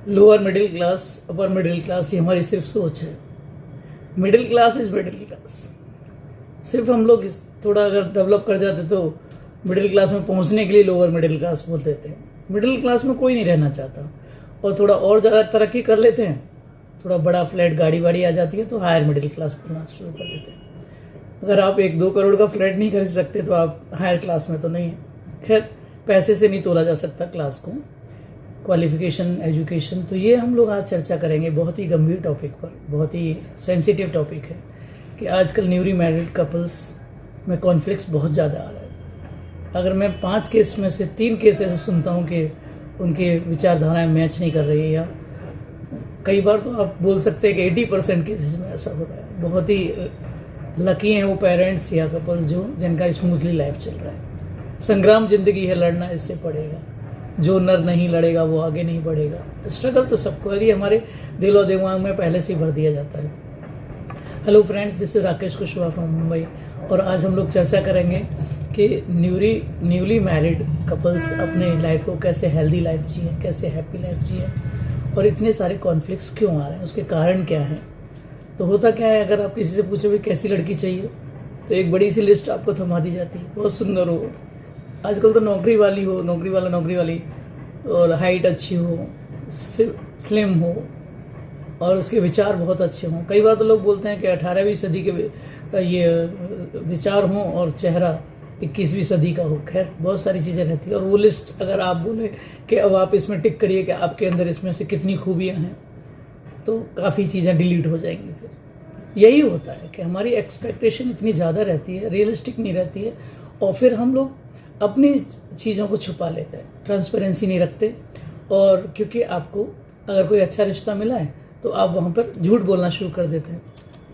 Lower middle class, upper middle class, ये हमारी सिर्फ सोच है। Middle class is middle class. सिर्फ हम लोग थोड़ा अगर डेवलप कर जाते तो मिडिल क्लास में पहुंचने के लिए लोअर मिडिल क्लास बोल देते हैं। मिडिल क्लास में कोई नहीं रहना चाहता, और थोड़ा और ज़्यादा तरक्की कर लेते हैं, थोड़ा बड़ा फ्लैट गाड़ी वाड़ी आ जाती है तो हायर मिडिल क्लास बनना शुरू कर देते हैं। अगर आप 1-2 करोड़ का फ्लैट नहीं खरीद सकते तो आप हायर क्लास में तो नहीं है। खैर, पैसे से नहीं तोला जा सकता क्लास को, क्वालिफिकेशन, एजुकेशन। तो ये हम लोग आज चर्चा करेंगे बहुत ही गंभीर टॉपिक पर, बहुत ही सेंसिटिव टॉपिक है कि आजकल न्यूली मैरिड कपल्स में कॉन्फ्लिक्ट्स बहुत ज़्यादा आ रहा है। अगर मैं 5 केस में से 3 केस ऐसे सुनता हूँ कि उनके विचारधाराएं मैच नहीं कर रही है, या कई बार तो आप बोल सकते हैं कि 80% केसेस में ऐसा हो रहा है। बहुत ही लकी हैं वो पेरेंट्स या कपल्स जिनका स्मूथली लाइफ चल रहा है। संग्राम जिंदगी है, लड़ना इससे पड़ेगा। जो नर नहीं लड़ेगा वो आगे नहीं बढ़ेगा। तो स्ट्रगल तो सबको है, ये हमारे दिल और दिमाग में पहले से ही भर दिया जाता है। Hello friends, this is Rakesh Kushwaha from Mumbai, और आज हम लोग चर्चा करेंगे कि न्यूली मैरिड कपल्स अपने लाइफ को कैसे हेल्दी लाइफ जिए, कैसे हैप्पी लाइफ जिए, और इतने सारे कॉन्फ्लिक्ट्स क्यों आ रहे हैं, उसके कारण क्या है। तो होता क्या है, अगर आप किसी से पूछो भी कैसी लड़की चाहिए तो एक बड़ी सी लिस्ट आपको थमा दी जाती है। बहुत सुंदर हो, आजकल तो नौकरी वाली हो, नौकरी वाला नौकरी वाली, और हाइट अच्छी हो, स्लिम हो, और उसके विचार बहुत अच्छे हों। कई बार तो लोग बोलते हैं कि 18वीं सदी के ये विचार हों और चेहरा 21वीं सदी का हो। खैर, बहुत सारी चीज़ें रहती है, और वो लिस्ट अगर आप बोले कि अब आप इसमें टिक करिए कि आपके अंदर इसमें से कितनी खूबियाँ हैं, तो काफ़ी चीज़ें डिलीट हो जाएंगी। फिर यही होता है कि हमारी एक्सपेक्टेशन इतनी ज़्यादा रहती है, रियलिस्टिक नहीं रहती है, और फिर हम लोग अपनी चीज़ों को छुपा लेते हैं, ट्रांसपेरेंसी नहीं रखते। और क्योंकि आपको अगर कोई अच्छा रिश्ता मिला है तो आप वहाँ पर झूठ बोलना शुरू कर देते हैं,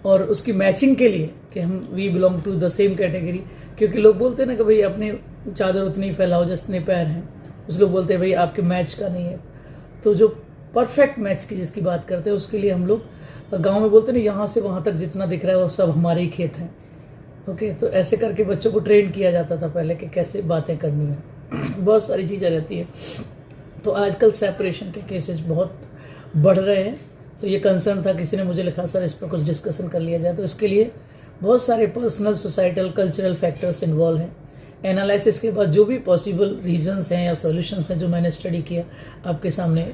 और उसकी मैचिंग के लिए कि हम we belong to the same category. क्योंकि लोग बोलते हैं ना कि भाई अपनी चादर उतनी फैलाओ जितने पैर हैं, उस लोग बोलते हैं भाई आपके मैच का नहीं है। तो जो परफेक्ट मैच की जिसकी बात करते हैं, उसके लिए हम लोग गांव में बोलते हैं ना, यहाँ से वहाँ तक जितना दिख रहा है वो सब हमारे ही खेत हैं। ओके, तो ऐसे करके बच्चों को ट्रेन किया जाता था पहले कि कैसे बातें करनी है। बहुत सारी चीज़ें रहती है। तो आजकल सेपरेशन के केसेस बहुत बढ़ रहे हैं। तो ये कंसर्न था, किसी ने मुझे लिखा सर इस पर कुछ डिस्कशन कर लिया जाए। तो इसके लिए बहुत सारे personal, societal, cultural factors involve हैं। एनालिसिस के बाद जो भी पॉसिबल रीजंस हैं या सॉल्यूशंस हैं जो मैंने स्टडी किया, आपके सामने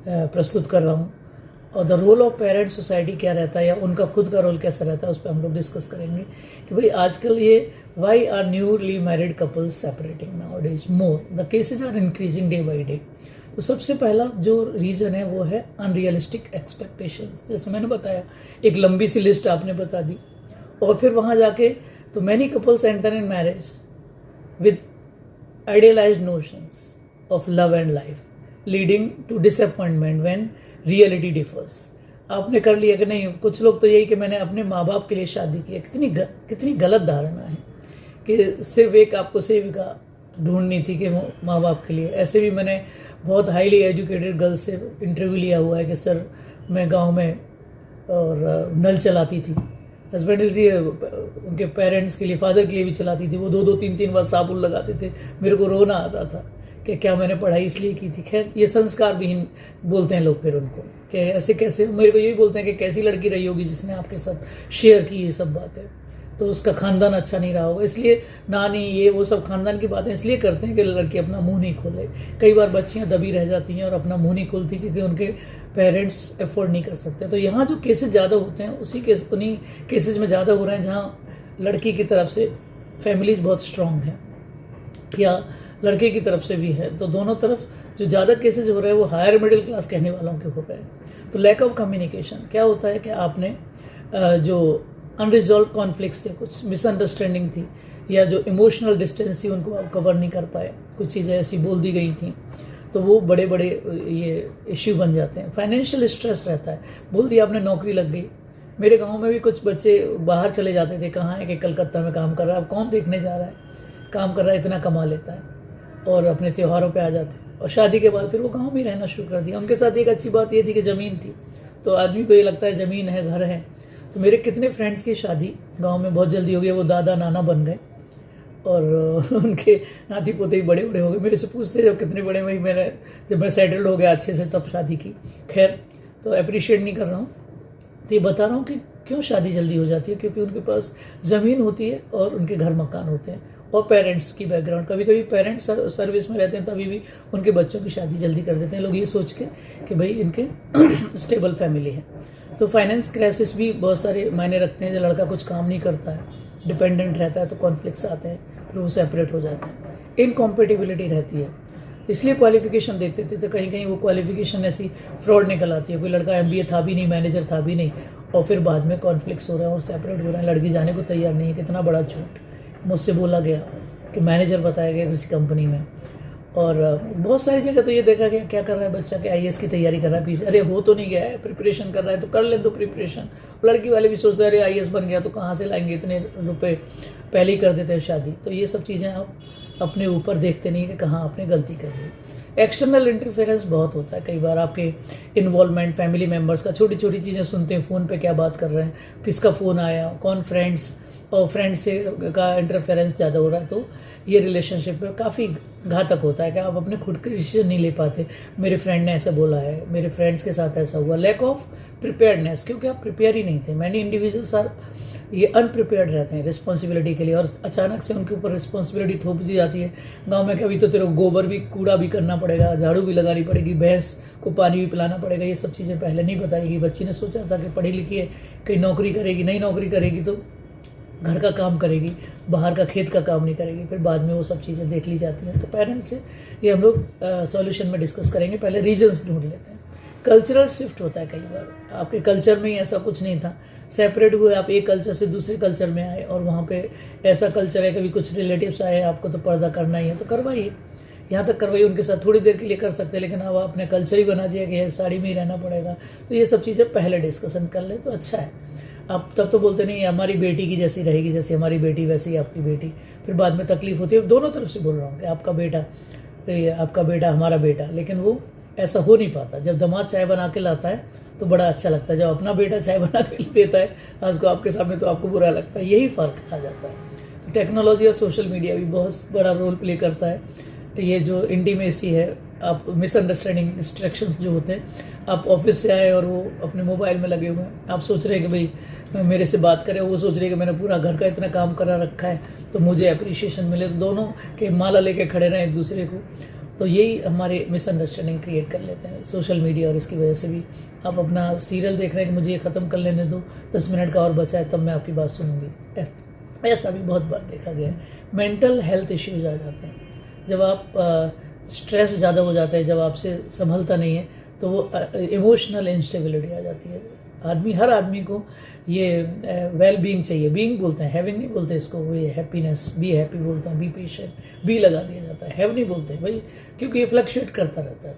प्रस्तुत कर रहा हूँ। और the role of parent society क्या रहता है, या उनका खुद का रोल कैसा रहता है, उस पर हम लोग डिस्कस करेंगे कि भाई आजकल ये why are newly married couples separating nowadays more, the cases are increasing day by day. तो सबसे पहला जो रीज़न है वो है अनरियलिस्टिक एक्सपेक्टेशंस। जैसे मैंने बताया, एक लंबी सी लिस्ट आपने बता दी, और फिर वहाँ जाके तो many couples enter in marriage with idealised notions of love and life, leading to disappointment when reality differs. आपने कर लिया कि नहीं, कुछ लोग तो यही कि मैंने अपने माँ बाप के लिए शादी की है। कितनी गलत धारणा है कि सिर्फ एक आपको सेविका ढूंढनी थी कि माँ बाप के लिए। ऐसे भी मैंने बहुत हाईली एजुकेटेड गर्ल्स से इंटरव्यू लिया हुआ है कि सर मैं गांव में और नल चलाती थी, हस्बैंड थी, उनके पेरेंट्स के लिए, फादर के लिए भी चलाती थी। वो 2-2, 3-3 बार साबुन लगाते थे, मेरे को रोना आता था कि क्या मैंने पढ़ाई इसलिए की थी। खैर, ये संस्कार विहीन बोलते हैं लोग फिर उनको कि ऐसे कैसे। मेरे को यही बोलते हैं कि कैसी लड़की रही होगी जिसने आपके साथ शेयर की ये सब बातें, तो उसका खानदान अच्छा नहीं रहा होगा। इसलिए नानी ये वो सब खानदान की बातें इसलिए करते हैं कि लड़की अपना मुंह नहीं खोले। कई बार बच्चियां दबी रह जाती हैं और अपना मुंह नहीं खोलती क्योंकि उनके पेरेंट्स अफोर्ड नहीं कर सकते। तो यहाँ जो केसेस ज़्यादा होते हैं उन्हीं केसेज में ज़्यादा हो रहे हैं जहाँ लड़की की तरफ से फैमिलीज बहुत स्ट्रांग है, या लड़के की तरफ से भी है। तो दोनों तरफ जो ज़्यादा केसेज हो रहे हैं वो हायर मिडिल क्लास कहने वालों के हो रहे हैं। तो लैक ऑफ कम्युनिकेशन क्या होता है कि आपने जो अनरिजॉल्व कॉन्फ्लिक्ट्स थे, कुछ मिसअंडरस्टैंडिंग थी, या जो इमोशनल डिस्टेंस थी उनको आप कवर नहीं कर पाए, कुछ चीज़ें ऐसी बोल दी गई थी, तो वो बड़े बड़े ये इश्यू बन जाते हैं। फाइनेंशियल स्ट्रेस रहता है, बोल दिया आपने नौकरी लग गई। मेरे गाँव में भी कुछ बच्चे बाहर चले जाते थे, कहाँ है कि कलकत्ता में काम कर रहा है। अब कौन देखने जा रहा है, काम कर रहा है, इतना कमा लेता है, और अपने त्योहारों पे आ जाते हैं। और शादी के बाद फिर वो गांव में रहना शुरू कर दिया। उनके साथ एक अच्छी बात ये थी कि ज़मीन थी, तो आदमी को ये लगता है ज़मीन है, घर है। तो मेरे कितने फ्रेंड्स की शादी गांव में बहुत जल्दी हो गई, वो दादा नाना बन गए, और उनके नाती पोते ही बड़े बड़े हो गए। मेरे से पूछते जब कितने बड़े, वही जब मैं सेटल्ड हो गया अच्छे से तब शादी की। खैर, तो अप्रिशिएट नहीं कर रहा हूँ, तो ये बता रहा हूँ कि क्यों शादी जल्दी हो जाती है, क्योंकि उनके पास ज़मीन होती है और उनके घर मकान होते हैं और पेरेंट्स की बैकग्राउंड। कभी कभी पेरेंट्स सर्विस में रहते हैं, तभी भी उनके बच्चों की शादी जल्दी कर देते हैं लोग ये सोच के कि भाई इनके स्टेबल फैमिली है। तो फाइनेंस क्राइसिस भी बहुत सारे मायने रखते हैं। जब लड़का कुछ काम नहीं करता है, डिपेंडेंट रहता है, तो कॉन्फ्लिक्ट्स आते हैं, फिर वो सेपरेट हो जाते हैं, इनकॉम्पेटिबिलिटी रहती है। इसलिए क्वालिफिकेशन देखते थे, तो कहीं कहीं वो क्वालिफिकेशन ऐसी फ्रॉड निकल आती है। कोई लड़का MBA था भी नहीं, मैनेजर था भी नहीं, और फिर बाद में कॉन्फ्लिक्ट्स हो रहे हैं और सेपरेट हो रहे हैं, लड़की जाने को तैयार नहीं है। कितना बड़ा झूठ मुझसे बोला गया कि मैनेजर बताया गया किसी कंपनी में। और बहुत सारी जगह तो ये देखा गया, क्या कर रहा है बच्चा कि IAS की तैयारी कर रहा है पीछे, अरे हो तो नहीं गया है, प्रिपरेशन कर रहा है तो कर ले दो प्रिपरेशन। लड़की वाले भी सोचते हैं अरे IAS बन गया तो कहाँ से लाएंगे इतने रुपए, पहले ही कर देते हैं शादी। तो ये सब चीज़ें आप अपने ऊपर देखते नहीं कि कहाँ आपने गलती कर दी। एक्सटर्नल इंटरफेरेंस बहुत होता है कई बार, आपके इन्वॉल्वमेंट, फैमिली मेम्बर्स का, छोटी छोटी चीज़ें सुनते हैं, फ़ोन पे क्या बात कर रहे हैं, किसका फ़ोन आया, कौन फ्रेंड्स, और फ्रेंड्स से का इंटरफेरेंस ज़्यादा हो रहा है, तो ये रिलेशनशिप में काफ़ी घातक होता है कि आप अपने खुद के डिसीजन नहीं ले पाते। मेरे फ्रेंड ने ऐसा बोला है, मेरे फ्रेंड्स के साथ ऐसा हुआ, लैक ऑफ प्रिपेयर्डनेस, क्योंकि आप प्रिपेयर ही नहीं थे। मैनी इंडिविजुअल्स आर ये अनप्रिपेयर्ड रहते हैं रिस्पॉन्सिबिलिटी के लिए, और अचानक से उनके ऊपर रिस्पॉन्सिबिलिटी थोप दी जाती है। गांव में कभी तो तेरे को गोबर भी, कूड़ा भी करना पड़ेगा, झाड़ू भी लगानी पड़ेगी, भैंस को पानी भी पिलाना पड़ेगा। ये सब चीज़ें पहले नहीं बताएगी। बच्ची ने सोचा था कि पढ़ी लिखी है, कहीं नौकरी करेगी, नई नौकरी करेगी तो घर का काम करेगी, बाहर का खेत का काम नहीं करेगी, फिर बाद में वो सब चीज़ें देख ली जाती हैं। तो पेरेंट्स से ये हम लोग सॉल्यूशन में डिस्कस करेंगे। पहले रीजंस ढूंढ लेते हैं। कल्चरल शिफ्ट होता है कई बार, आपके कल्चर में ही ऐसा कुछ नहीं था, सेपरेट हुए, आप एक कल्चर से दूसरे कल्चर में आए, और वहाँ पे ऐसा कल्चर है, कभी कुछ रिलेटिव्स आए, आपको तो पर्दा करना ही है तो करवाइए, यहाँ तक करवाइए, उनके साथ थोड़ी देर के लिए कर सकते हैं, लेकिन अब आपने कल्चर ही बना दिया कि साड़ी में ही रहना पड़ेगा। तो ये सब चीज़ें पहले डिस्कशन कर ले तो अच्छा है। आप तब तो बोलते नहीं हमारी बेटी की जैसी रहेगी, जैसी हमारी बेटी वैसी ही आपकी बेटी, फिर बाद में तकलीफ होती है। दोनों तरफ से बोल रहा हूँ कि आपका बेटा हमारा बेटा, लेकिन वो ऐसा हो नहीं पाता। जब दामाद चाय बना के लाता है तो बड़ा अच्छा लगता है, जब अपना बेटा चाय बना के देता है आज को आपके सामने तो आपको बुरा लगता है। यही फ़र्क आ जाता है। तो टेक्नोलॉजी और सोशल मीडिया भी बहुत बड़ा रोल प्ले करता है। ये जो इंटीमेसी है, आप मिसअंडरस्टैंडिंग, डिस्ट्रैक्शंस जो होते हैं, आप ऑफिस से आए और वो अपने मोबाइल में लगे हुए हैं, आप सोच रहे हैं कि भाई मेरे से बात करें, वो सोच रहे हैं कि मैंने पूरा घर का इतना काम करा रखा है तो मुझे अप्रिशिएशन मिले, तो दोनों के माला लेके खड़े रहें एक दूसरे को। तो यही हमारे मिसअंडरस्टैंडिंग क्रिएट कर लेते हैं सोशल मीडिया, और इसकी वजह से भी आप अपना सीरियल देख रहे हैं कि मुझे ये ख़त्म कर लेने दो, 10 मिनट का और बचा है तब मैं आपकी बात सुनूंगी। ऐसा भी बहुत बार देखा गया है। मेंटल हेल्थ इश्यूज आ जाते हैं जब आप स्ट्रेस ज़्यादा हो जाता है, जब आपसे संभलता नहीं है, तो वो इमोशनल इंस्टेबिलिटी आ जाती है। हर आदमी को ये वेल बीइंग चाहिए। बीइंग बोलते हैं, हैविंग नहीं बोलते इसको। वो ये हैप्पीनेस, बी हैप्पी बोलते हैं, बी पेशेंट, बी लगा दिया जाता है, हैव नहीं बोलते भाई, क्योंकि ये फ्लक्चुएट करता रहता है।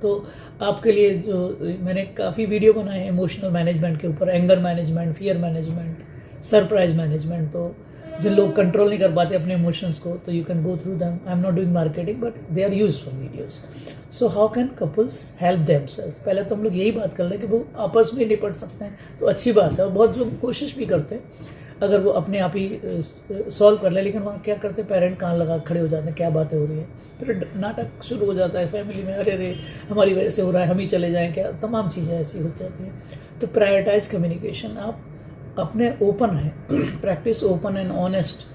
तो आपके लिए जो मैंने काफ़ी वीडियो बनाए हैं इमोशनल मैनेजमेंट के ऊपर, anger management, fear management, surprise management. तो जिन लोग कंट्रोल नहीं कर पाते अपने इमोशंस को, तो you can go through them. I am not doing marketing but they are useful videos. So how can couples help themselves? पहले तो हम लोग यही बात कर रहे हैं कि वो आपस में निपट सकते हैं, तो अच्छी बात है। और बहुत लोग कोशिश भी करते हैं अगर वो अपने आप ही सॉल्व कर ले, लेकिन वहाँ क्या करते हैं, पेरेंट कान लगा खड़े हो जाते हैं, क्या बातें हो रही है, फिर नाटक शुरू हो जाता है फैमिली में, अरे रे हमारी वजह से हो रहा है, हम ही चले जाएँ क्या, तमाम चीज़ें ऐसी हो जाती हैं। तो प्रायोरिटाइज कम्युनिकेशन, आप अपने ओपन है, practise open and honest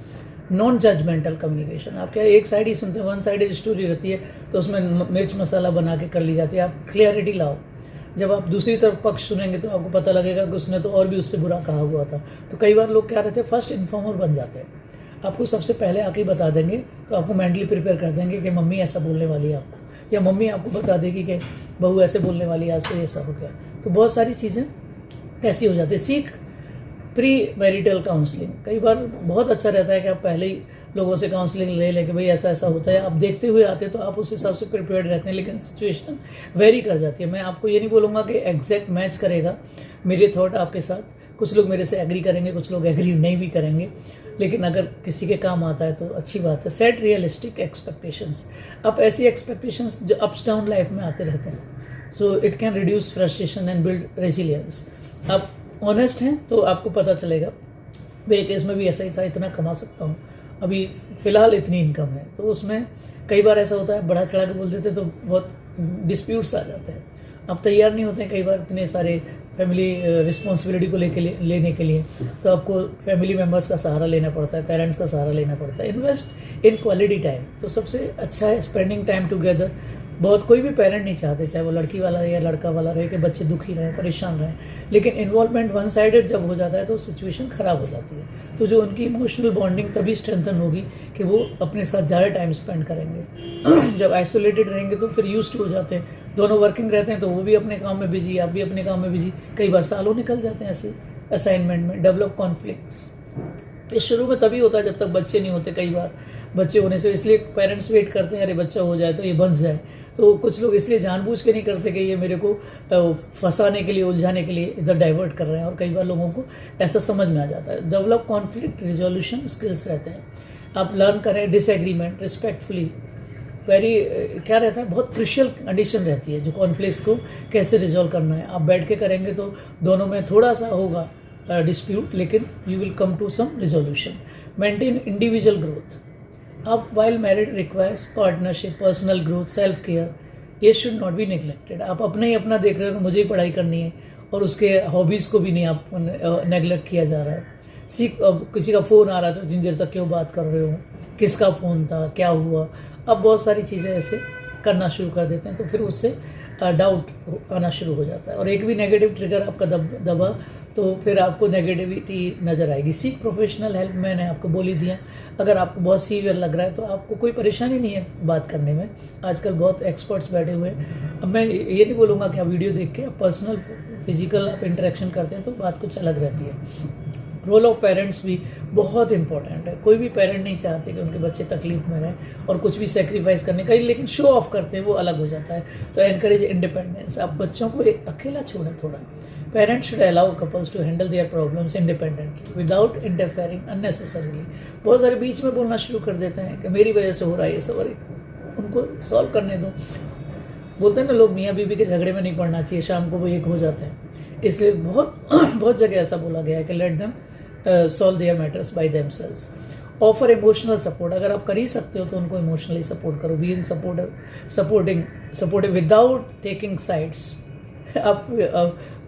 non judgemental communication. आप क्या एक साइड ही सुनते हैं, वन साइडेड स्टोरी रहती है तो उसमें मिर्च मसाला बना के कर ली जाती है। आप क्लियरिटी लाओ। जब आप दूसरी तरफ पक्ष सुनेंगे तो आपको पता लगेगा कि उसने तो और भी उससे बुरा कहा हुआ था। तो कई बार लोग क्या रहते हैं, फर्स्ट इन्फॉर्मर बन जाते हैं, आपको सबसे पहले आके बता देंगे, तो आपको मेंटली प्रिपेयर कर देंगे कि मम्मी ऐसा बोलने वाली है आपको, या मम्मी आपको बता देगी कि बहू ऐसे बोलने वाली है, आज तो ऐसा हो गया। तो बहुत सारी चीज़ें ऐसी हो जाती है। सीख प्री मैरिटल काउंसलिंग, कई बार बहुत अच्छा रहता है कि आप पहले ही लोगों से काउंसलिंग ले लें कि भाई ऐसा ऐसा होता है, आप देखते हुए आते हैं तो आप उस हिसाब से प्रिपेयर्ड रहते हैं, लेकिन सिचुएशन वेरी कर जाती है। मैं आपको ये नहीं बोलूँगा कि एग्जैक्ट मैच करेगा मेरे थॉट आपके साथ, कुछ लोग मेरे से एग्री करेंगे, कुछ लोग एग्री नहीं भी करेंगे, लेकिन अगर किसी के काम आता है तो अच्छी बात है। सेट रियलिस्टिक एक्सपेक्टेशंस, आप ऐसी एक्सपेक्टेशंस जो अप्स डाउन लाइफ में आते रहते हैं, so it can reduce frustration and build resilience. आप ऑनेस्ट हैं तो आपको पता चलेगा, मेरे केस में भी ऐसा ही था, इतना कमा सकता हूँ अभी फ़िलहाल इतनी इनकम है, तो उसमें कई बार ऐसा होता है बड़ा चढ़ा के बोल देते तो बहुत डिस्प्यूट्स आ जाते हैं। आप तैयार नहीं होते हैं कई बार इतने सारे फैमिली रिस्पॉन्सिबिलिटी को लेने के लिए, तो आपको फैमिली मेम्बर्स का सहारा लेना पड़ता है, पेरेंट्स का सहारा लेना पड़ता है। इन्वेस्ट इन क्वालिटी टाइम, तो सबसे अच्छा है स्पेंडिंग टाइम टुगेदर। बहुत कोई भी पेरेंट नहीं चाहते, चाहे वो लड़की वाला रहे या लड़का वाला रहे, कि बच्चे दुखी रहें, परेशान रहें, लेकिन इन्वॉल्वमेंट वन साइडेड जब हो जाता है तो सिचुएशन ख़राब हो जाती है। तो जो उनकी इमोशनल बॉन्डिंग तभी स्ट्रेंथन होगी कि वो अपने साथ ज़्यादा टाइम स्पेंड करेंगे। जब आइसोलेटेड रहेंगे तो फिर यूज्ड हो जाते हैं, दोनों वर्किंग रहते हैं तो वो भी अपने काम में बिजी, आप भी अपने काम में बिजी, कई बार सालों निकल जाते हैं ऐसे असाइनमेंट में। डेवलप कॉन्फ्लिक्ट्स ये शुरू में तभी होता है जब तक बच्चे नहीं होते। कई बार बच्चे होने से इसलिए पेरेंट्स वेट करते हैं, अरे बच्चा हो जाए तो ये बन जाए। तो कुछ लोग इसलिए जानबूझ के नहीं करते कि ये मेरे को फंसाने के लिए, उलझाने के लिए इधर डाइवर्ट कर रहे हैं, और कई बार लोगों को ऐसा समझ में आ जाता है। डेवलप कॉन्फ्लिक्ट रिजोल्यूशन स्किल्स रहते हैं, आप लर्न करें डिसएग्रीमेंट रिस्पेक्टफुली। वेरी क्या रहता है, बहुत क्रिशियल कंडीशन रहती है जो कॉन्फ्लिक्ट को कैसे रिजॉल्व करना है। आप बैठ के करेंगे तो दोनों में थोड़ा सा होगा डिस्प्यूट, लेकिन you will come to some resolution. Maintain individual growth, अब while married requires partnership, personal growth, self care, ये शुड नॉट बी नेग्लेक्टेड। आप अपने ही अपना देख रहे हो कि मुझे ही पढ़ाई करनी है और उसके हॉबीज़ को भी नहीं आप नेग्लेक्ट किया जा रहा है। किसी का फ़ोन आ रहा है तो जितनी देर तक क्यों बात कर रहे हो, किसका फ़ोन था, क्या हुआ, अब बहुत सारी चीज़ें ऐसे करना शुरू कर देते हैं, तो फिर उससे डाउट आना शुरू हो जाता है। और एक भी नेगेटिव ट्रिगर आपका दबा तो फिर आपको नेगेटिविटी नज़र आएगी। सीख प्रोफेशनल हेल्प, मैंने आपको बोली दिया। अगर आपको बहुत सीवियर लग रहा है तो आपको कोई परेशानी नहीं है बात करने में, आजकल बहुत एक्सपर्ट्स बैठे हुए हैं। अब मैं ये नहीं बोलूँगा कि आप वीडियो देख के पर्सनल फिजिकल आप इंटरेक्शन करते हैं तो बात कुछ अलग रहती है। रोल ऑफ पेरेंट्स भी बहुत इंपॉर्टेंट है। कोई भी पेरेंट नहीं चाहते कि उनके बच्चे तकलीफ में रहें और कुछ भी सेक्रीफाइस करने का, लेकिन शो ऑफ करते हैं वो अलग हो जाता है। तो एनकरेज इंडिपेंडेंस, आप बच्चों को अकेला छोड़ें थोड़ा। Parents should allow couples to handle their problems independently without interfering unnecessarily. बहुत सारे बीच में बोलना शुरू कर देते हैं कि मेरी वजह से हो रहा है ये सब, उनको सॉल्व करने दो। बोलते हैं ना लोग, मियाँ बीवी के झगड़े में नहीं पड़ना चाहिए, शाम को वो एक हो जाते हैं। इसलिए बहुत जगह ऐसा बोला गया है कि let them solve their matters by themselves. Offer emotional support, अगर आप कर ही सकते हो तो उनको इमोशनली सपोर्ट करो। Being supportive without taking sides. आप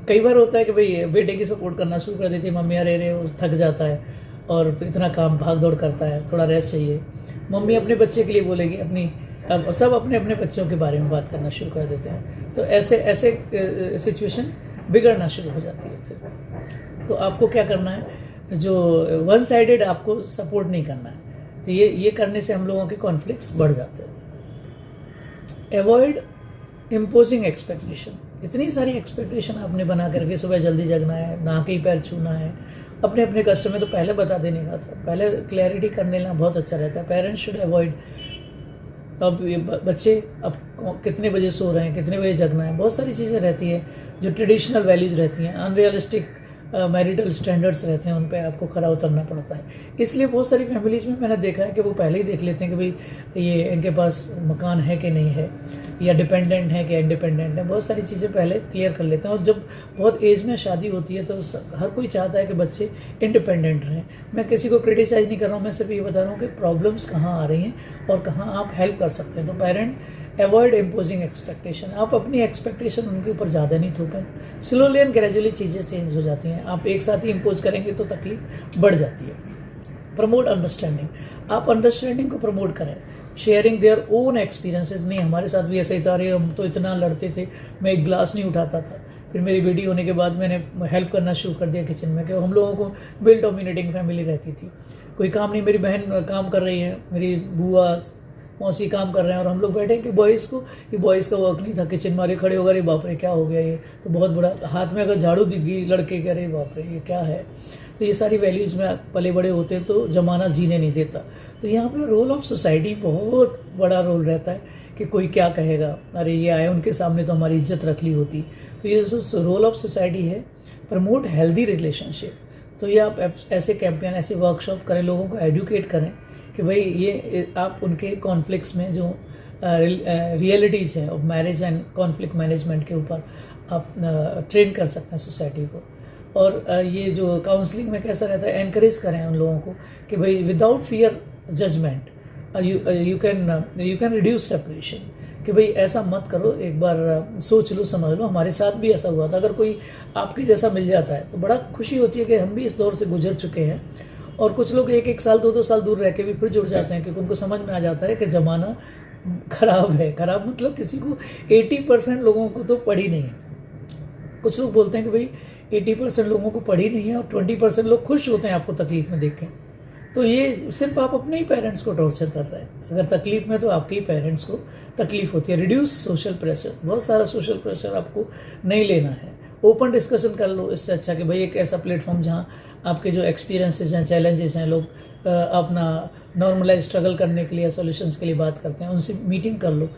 कई बार होता है कि भाई बेटे की सपोर्ट करना शुरू कर देती है, मम्मी अरे रे वो थक जाता है और इतना काम भाग दौड़ करता है, थोड़ा रेस्ट चाहिए। मम्मी अपने बच्चे के लिए बोलेगी, अब सब अपने अपने बच्चों के बारे में बात करना शुरू कर देते हैं। तो ऐसे सिचुएशन बिगड़ना शुरू हो जाती है। फिर तो आपको क्या करना है, जो वन साइडेड आपको सपोर्ट नहीं करना है। ये करने से हम लोगों के कॉन्फ्लिक्ट्स बढ़ जाते हैं। अवॉइड इम्पोजिंग एक्सपेक्टेशन, इतनी सारी एक्सपेक्टेशन आपने बना करके सुबह जल्दी जगना है, नहा के ही पैर छूना है, अपने अपने कस्टमर तो पहले बता देने का था। पहले क्लैरिटी करने लेना बहुत अच्छा रहता है। पेरेंट्स शुड अवॉइड, अब ये बच्चे अब कितने बजे सो रहे हैं, कितने बजे जगना है, बहुत सारी चीज़ें रहती हैं जो ट्रेडिशनल वैल्यूज़ रहती हैं, अनरियलिस्टिक मैरिटल स्टैंडर्ड्स रहते हैं, उन पे आपको खरा उतरना पड़ता है। इसलिए बहुत सारी फैमिलीज़ में मैंने देखा है कि वो पहले ही देख लेते हैं कि भाई ये इनके पास मकान है कि नहीं है, या डिपेंडेंट है कि इंडिपेंडेंट है। बहुत सारी चीज़ें पहले क्लियर कर लेते हैं। और जब बहुत एज में शादी होती है तो हर कोई चाहता है कि बच्चे इंडिपेंडेंट रहें। मैं किसी को क्रिटिसाइज़ नहीं कर रहा हूँ, मैं सिर्फ ये बता रहा हूँ कि प्रॉब्लम्स कहाँ आ रही हैं और कहाँ आप हेल्प कर सकते हैं। तो पेरेंट अवॉइड इम्पोजिंग एक्सपेक्टेशन, आप अपनी एक्सपेक्टेशन उनके ऊपर ज़्यादा नहीं थोपें। स्लोली एंड ग्रेजुअली चीज़ें चेंज हो जाती हैं। आप एक साथ ही इम्पोज करेंगे तो तकलीफ बढ़ जाती है। प्रमोट अंडरस्टैंडिंग, आप अंडरस्टैंडिंग को प्रमोट करें। शेयरिंग देयर ओन एक्सपीरियंसेस, नहीं हमारे साथ भी ऐसा ही था, अरे हम तो इतना लड़ते थे, मैं एक ग्लास नहीं उठाता था, फिर मेरी बेटी होने के बाद मैंने हेल्प करना शुरू कर दिया किचन में। कि हम लोगों को वेल डोमिनेटिंग फैमिली रहती थी, कोई काम नहीं, मेरी बहन काम कर रही है, मेरी बुआ मौसी काम कर रहे हैं और हम लोग बैठे कि बॉयज़ का वर्क नहीं था। किचन में खड़े हो गए, बाप रे क्या हो गया, ये तो बहुत बड़ा, हाथ में अगर झाड़ू दिख गई लड़के कह रहे बाप रे ये क्या है। तो ये सारी वैल्यूज़ में पले बड़े होते हैं तो ज़माना जीने नहीं देता। तो यहाँ पे रोल ऑफ सोसाइटी बहुत बड़ा रोल रहता है कि कोई क्या कहेगा, अरे ये आए उनके सामने तो हमारी इज्जत रख ली होती। तो ये जो रोल ऑफ सोसाइटी है, प्रमोट हेल्दी रिलेशनशिप। तो ये आप ऐसे कैंपेन, ऐसे वर्कशॉप करें, लोगों को एडुकेट करें कि भाई ये आप उनके कॉन्फ्लिक्ट्स में जो रियलिटीज़ हैं of marriage and conflict management के ऊपर आप ट्रेन कर सकते हैं सोसाइटी को। और ये जो काउंसलिंग में कैसा रहता है, एनकरेज करें उन लोगों को कि भाई without fear judgement, you can reduce separation, कि भाई ऐसा मत करो, एक बार सोच लो, समझ लो। हमारे साथ भी ऐसा हुआ था। अगर कोई आपके जैसा मिल जाता है तो बड़ा खुशी होती है कि हम भी इस दौर से गुजर चुके हैं। और कुछ लोग 1-1 साल 2-2 साल दूर रह के भी फिर जुड़ जाते हैं, क्योंकि उनको समझ में आ जाता है कि ज़माना खराब है। खराब मतलब किसी को 80% लोगों को तो पढ़ी नहीं है। कुछ लोग बोलते हैं कि भाई 80% लोगों को पढ़ी नहीं है और 20% लोग खुश होते हैं आपको तकलीफ में देख के। तो ये सिर्फ आप अपने ही पेरेंट्स को टॉर्चर कर रहे हैं। अगर तकलीफ में तो आपके ही पेरेंट्स को तकलीफ होती है। रिड्यूस सोशल प्रेशर, बहुत सारा सोशल प्रेशर आपको नहीं लेना है। ओपन डिस्कशन कर लो, इससे अच्छा कि भाई एक ऐसा प्लेटफॉर्म जहाँ आपके जो एक्सपीरियंसेस हैं, चैलेंजेस हैं, लोग अपना नॉर्मलाइज स्ट्रगल करने के लिए, सॉल्यूशंस के लिए बात करते हैं, उनसे मीटिंग कर लो।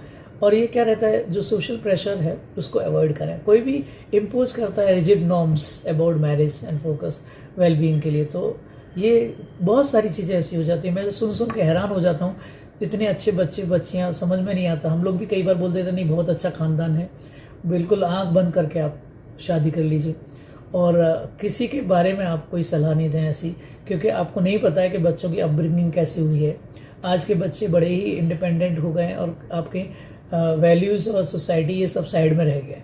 और ये क्या रहता है, जो सोशल प्रेशर है उसको अवॉइड करें। कोई भी इम्पोज करता है rigid norms about marriage and focus wellbeing के लिए, तो ये बहुत सारी चीज़ें ऐसी हो जाती हैं। मैं सुन के हैरान हो जाता हूँ, इतने अच्छे बच्चे बच्चियाँ, समझ में नहीं आता। हम लोग भी कई बार बोलते थे नहीं बहुत अच्छा ख़ानदान है, बिल्कुल आंख बंद करके आप शादी कर लीजिए, और किसी के बारे में आप कोई सलाह नहीं दें ऐसी, क्योंकि आपको नहीं पता है कि बच्चों की अपब्रिंगिंग कैसी हुई है। आज के बच्चे बड़े ही इंडिपेंडेंट हो गए हैं और आपके वैल्यूज़ और सोसाइटी ये सब साइड में रह गए।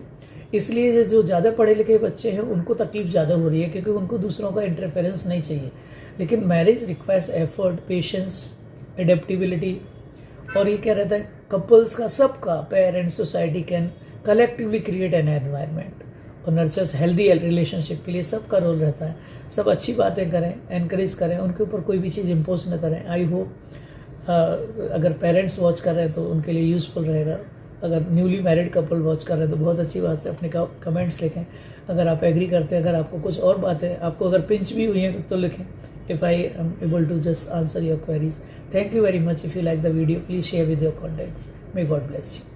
इसलिए जो ज़्यादा पढ़े लिखे बच्चे हैं उनको तकलीफ ज़्यादा हो रही है, क्योंकि उनको दूसरों का इंटरफेरेंस नहीं चाहिए। लेकिन marriage requires effort, patience, adaptability. और ये क्या रहता है, कपल्स का, सबका, parents, society can collectively create an environment और नर्चर्स हेल्दी रिलेशनशिप के लिए सबका रोल रहता है। सब अच्छी बातें करें, एनकरेज करें, उनके ऊपर कोई भी चीज़ इम्पोज न करें। आई होप अगर पेरेंट्स वॉच कर रहे हैं तो उनके लिए यूज़फुल रहेगा। अगर न्यूली मैरिड कपल वॉच कर रहे हैं तो बहुत अच्छी बात है, अपने कमेंट्स लिखें अगर आप एग्री करते हैं। अगर आपको कुछ और बातें, आपको अगर पिंच भी हुई हैं तो लिखें। If I am able to just answer your queries. Thank you very much. If you like the video, please share with your contacts. May God bless you.